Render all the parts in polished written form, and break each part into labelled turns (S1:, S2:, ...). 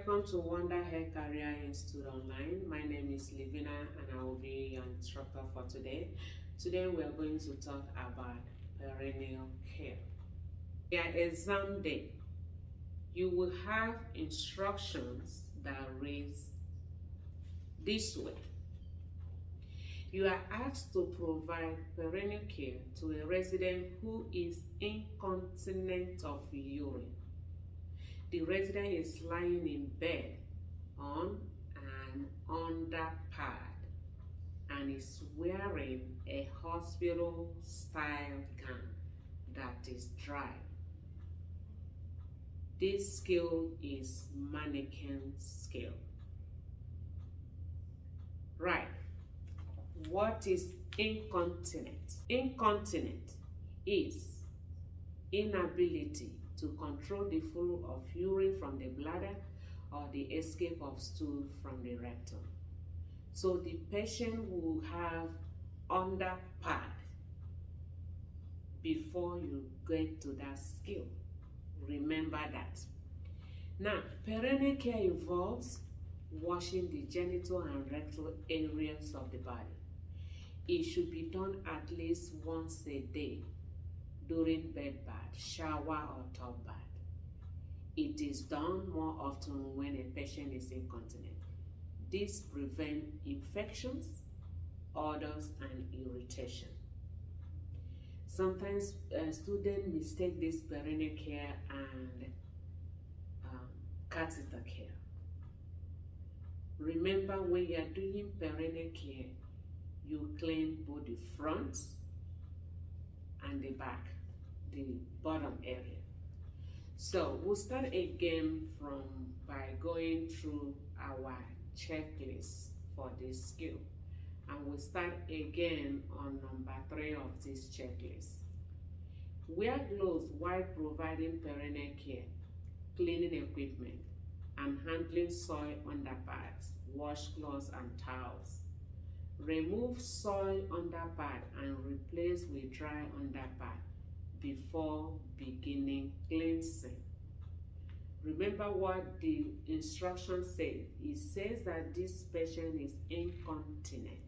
S1: Welcome to Wonder Hair Career Institute Online. My name is Livina and I will be your instructor for today. Today we are going to talk about perineal care. Your exam day, you will have instructions that reads this way. You are asked to provide perineal care to a resident who is incontinent of urine. The resident is lying in bed on an underpad and is wearing a hospital-style gown that is dry. This scale is mannequin scale. Right. What is incontinent? Incontinent is inability to control the flow of urine from the bladder or the escape of stool from the rectum. So the patient will have underpad before you get to that scale. Remember that. Now, perineal care involves washing the genital and rectal areas of the body. It should be done at least once a day during bed bath, shower, or tub bath. It is done more often when a patient is incontinent. This prevents infections, odors, and irritation. Sometimes students mistake this perineal care and catheter care. Remember, when you are doing perineal care, you clean both the front and the back, the bottom area. So we'll start again by going through our checklist for this skill, and we'll start again on number 3 of this checklist. Wear gloves while providing perineal care, cleaning equipment, and handling soil underpads, washcloths, and towels. Remove soil underpad and replace with dry underpad before beginning cleansing. Remember what the instruction says. It says that this patient is incontinent,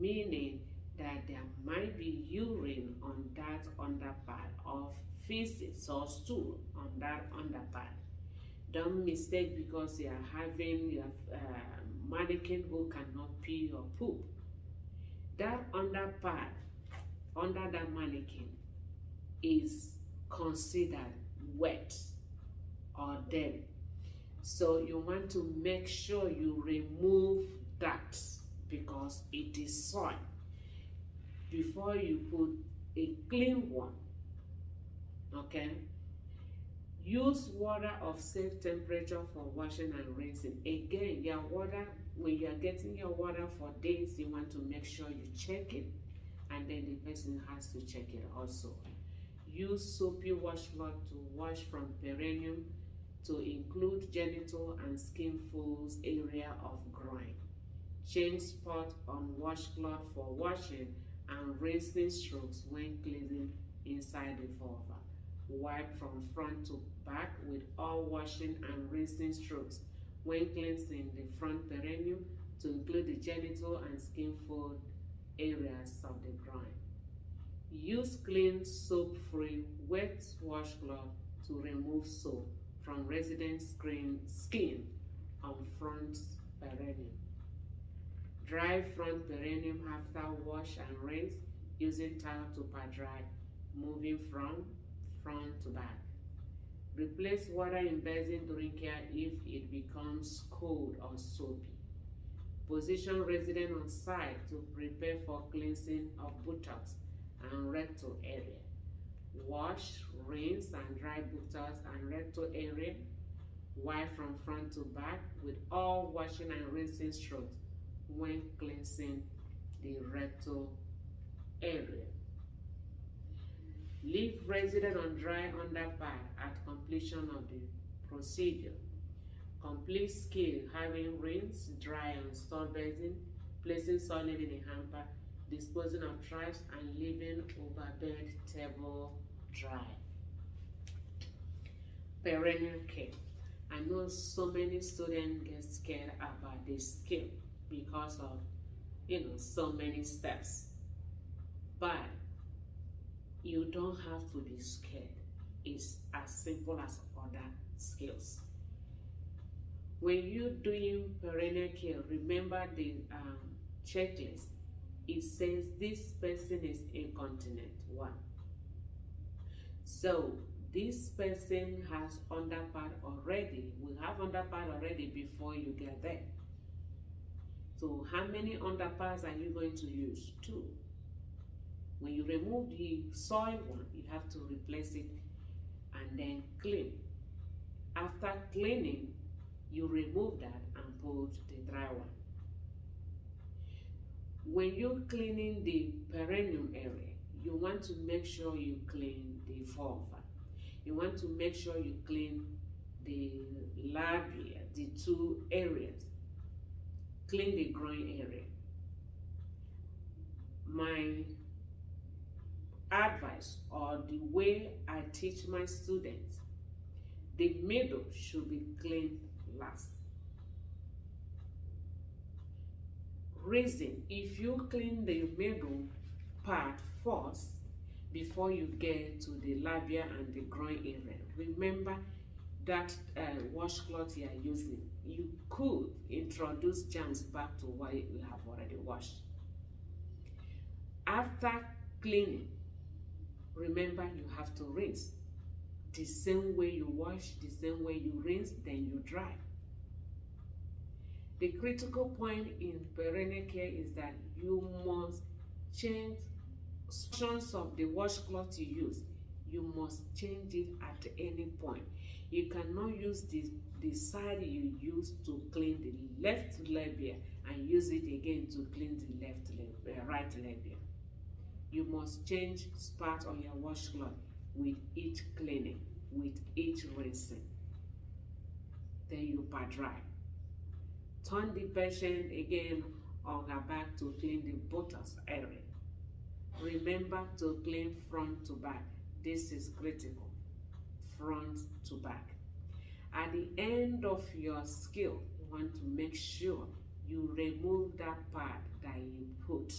S1: meaning that there might be urine on that underpad, or feces or stool on that underpad. Don't mistake because you are having your mannequin who cannot pee or poop. That underpad under that mannequin is considered wet or dirty. So you want to make sure you remove that because it is soil before you put a clean one. Okay? Use water of safe temperature for washing and rinsing. Again, your water, when you are getting your water for days, you want to make sure you check it, and then the person has to check it also. Use soapy washcloth to wash from perineum to include genital and skin folds area of groin. Change spot on washcloth for washing and rinsing strokes when cleansing inside the vulva. Wipe from front to back with all washing and rinsing strokes when cleansing the front perineum to include the genital and skin fold areas of the groin. Use clean, soap-free, wet washcloth to remove soap from resident skin on front perineum. Dry front perineum after wash and rinse using towel to pat dry, moving from front to back. Replace water in basin during care if it becomes cold or soapy. Position resident on side to prepare for cleansing of buttocks and rectal area. Wash, rinse, and dry buttocks and rectal area. Wipe from front to back with all washing and rinsing strokes when cleansing the rectal area. Leave resident on dry underpad at completion of the procedure. Complete skill having rinse, dry, and store basin, placing solid in a hamper, disposing of trash, and leaving overbed table dry. Perennial care. I know so many students get scared about this skill because of, so many steps. But you don't have to be scared. It's as simple as other skills. When you're doing perennial care, remember the checklist. It says this person is incontinent, 1. So this person has underpart already. We have underpart already before you get there. So how many underparts are you going to use? 2. When you remove the soiled one, you have to replace it and then clean. After cleaning, you remove that and put the dry one. When you're cleaning the perineal area, you want to make sure you clean the vulva. You want to make sure you clean the labia, the 2 areas. Clean the groin area. My advice, or the way I teach my students, the middle should be cleaned last. Reason, if you clean the middle part first before you get to the labia and the groin area, remember that washcloth you are using, you could introduce germs back to what you have already washed. After cleaning, remember you have to rinse. The same way you wash, the same way you rinse, then you dry. The critical point in perennial care is that you must change sections of the washcloth you use. You must change it at any point. You cannot use the side you use to clean the left labia and use it again to clean the right labia. You must change spots on your washcloth with each cleaning, with each rinsing. Then you pat dry. Turn the patient again on her back to clean the buttocks area. Remember to clean front to back. This is critical. Front to back. At the end of your skill, you want to make sure you remove that part that you put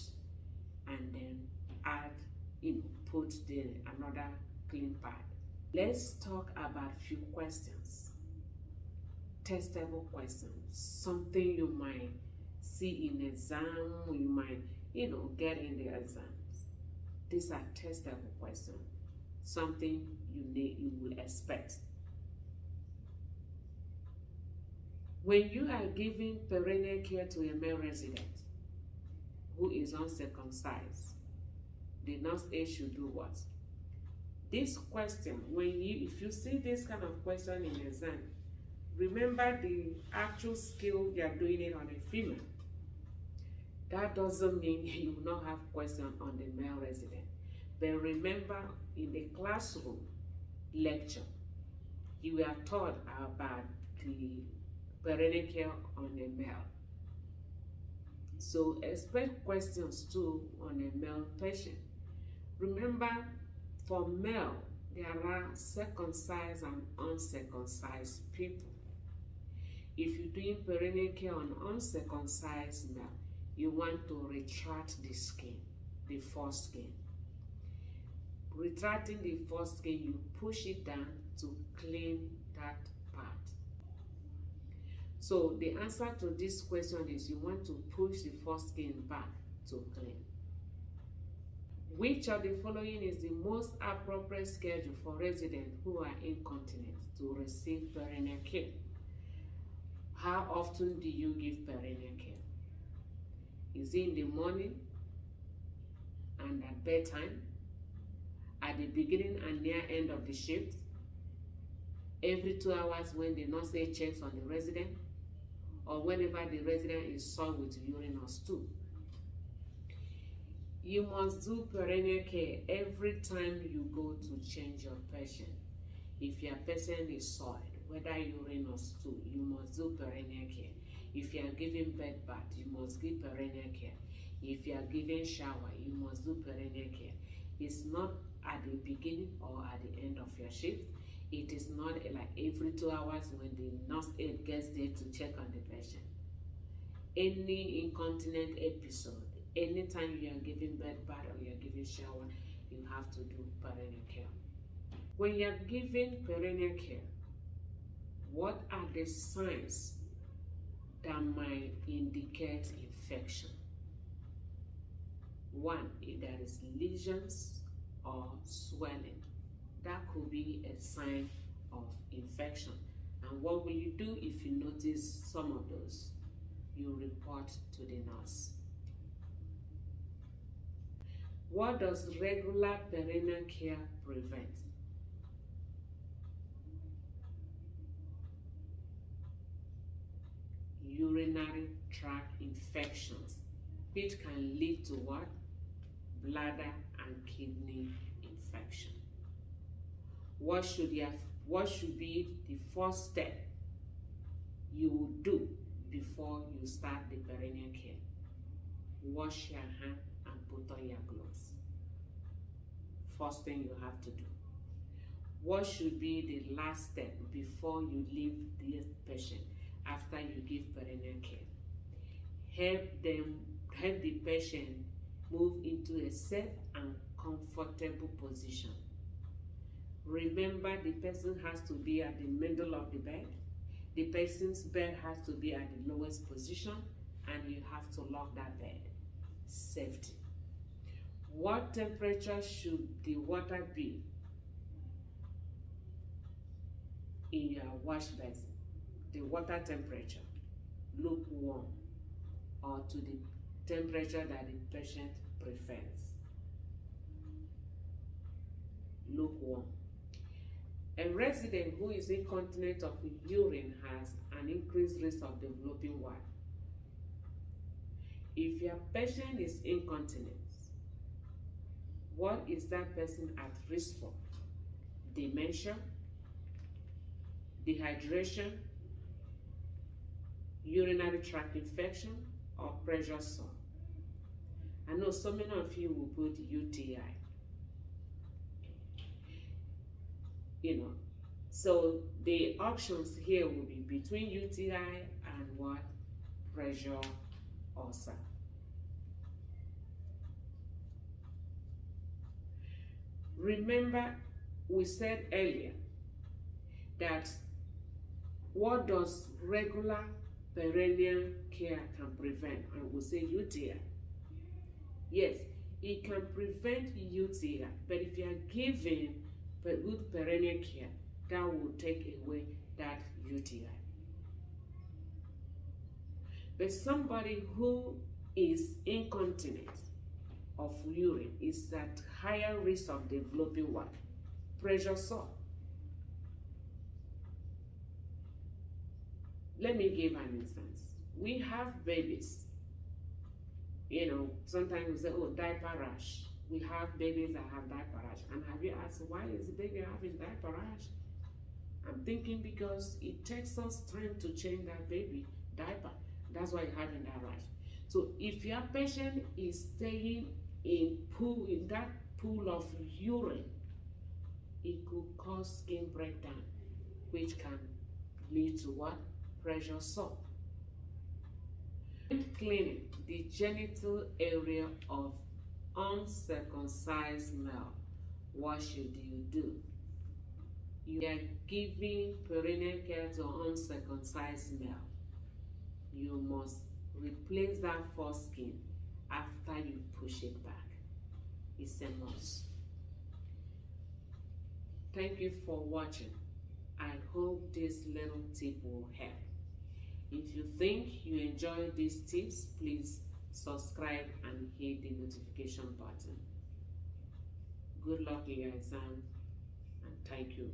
S1: and then add, put another clean part. Let's talk about few questions. Testable questions, something you might see in exam, you might, get in the exams. These are testable questions, something you will expect. When you are giving perennial care to a male resident who is uncircumcised, the nurse aide should do what? This question, if you see this kind of question in exam, remember the actual skill you are doing it on a female. That doesn't mean you will not have questions on the male resident. But remember, in the classroom lecture, you were taught about the perennial care on a male. So expect questions too on a male patient. Remember, for male, there are circumcised and uncircumcised people. If you're doing perennial care on uncircumcised male, you want to retract the skin, the foreskin. Retracting the foreskin, you push it down to clean that part. So the answer to this question is you want to push the foreskin back to clean. Which of the following is the most appropriate schedule for residents who are incontinent to receive perennial care? How often do you give perennial care? Is it in the morning and at bedtime, at the beginning and near end of the shift, every 2 hours when the nurse aide checks on the resident, or whenever the resident is soiled with urine or stool? You must do perennial care every time you go to change your patient. If your patient is soiled, whether urine or stool, you must do perennial care. If you are giving bed bath, you must give perennial care. If you are giving shower, you must do perennial care. It's not at the beginning or at the end of your shift. It is not like every 2 hours when the nurse aide gets there to check on the patient. Any incontinent episode, anytime you are giving bed bath or you are giving shower, you have to do perineal care. When you are giving perineal care, what are the signs that might indicate infection? One, if there is lesions or swelling, that could be a sign of infection. And what will you do if you notice some of those? You report to the nurse. What does regular perineal care prevent? Urinary tract infections, which can lead to what? Bladder and kidney infection. What should be the first step you will do before you start the perineal care? Wash your hand and put on your gloves. First thing you have to do. What should be the last step before you leave the patient after you give perineal care? Help the patient move into a safe and comfortable position. Remember, the person has to be at the middle of the bed. The person's bed has to be at the lowest position, and you have to lock that bed. Safety. What temperature should the water be in your wash basin? The water temperature, lukewarm, or to the temperature that the patient prefers. Lukewarm. A resident who is incontinent of urine has an increased risk of developing what? If your patient is incontinent, what is that person at risk for? Dementia, dehydration, urinary tract infection, or pressure sore? I know so many of you will put UTI. So the options here will be between UTI and what? Pressure ulcer. Remember, we said earlier that what does regular perineal care can prevent? And we say UTI. Yes, it can prevent UTI, but if you are giving good perineal care, that will take away that UTI. But somebody who is incontinent of urine is at higher risk of developing what? Pressure sore. Let me give an instance. We have babies. Sometimes we say, oh, diaper rash. We have babies that have diaper rash. And have you asked, why is the baby having diaper rash? I'm thinking because it takes us time to change that baby diaper. That's why you're having that rash. So if your patient is staying in that pool of urine, it could cause skin breakdown, which can lead to what? Pressure sore. When cleaning the genital area of uncircumcised male, what should you do? You are giving perineal care to uncircumcised male. You must replace that foreskin after you push it back. It's a must. Thank you for watching. I hope this little tip will help. If you think you enjoyed these tips, please subscribe and hit the notification button. Good luck in your exam, and thank you.